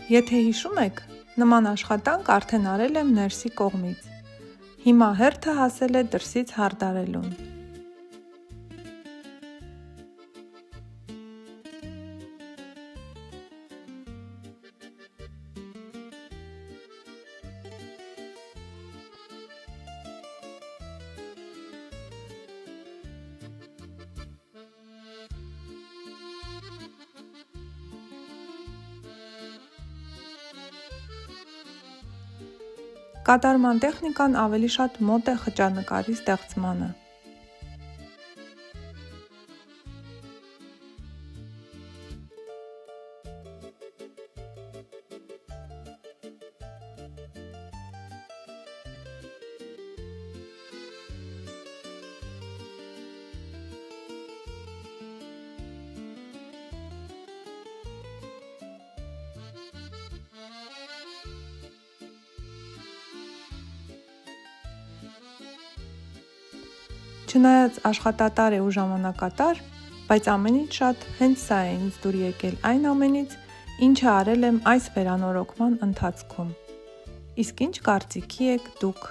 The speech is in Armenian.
Եթե հիշում եք, նման աշխատանք արդեն արել եմ ներսի կողմից։ Հիմա հերթը հասել է դրսից հարդարելուն։ Կատարման տեխնիկան ավելի շատ մոտ է խճանկարի ստեղծմանը։ Չնայած աշխատատար է ու ժամանակատար, բայց ամենից շատ հենց սա է ինձ դուր եկել այն ամենից, ինչը արել եմ այս վերանորոգման ընթացքում։ Իսկ ինչ կարծիքի եք դուք։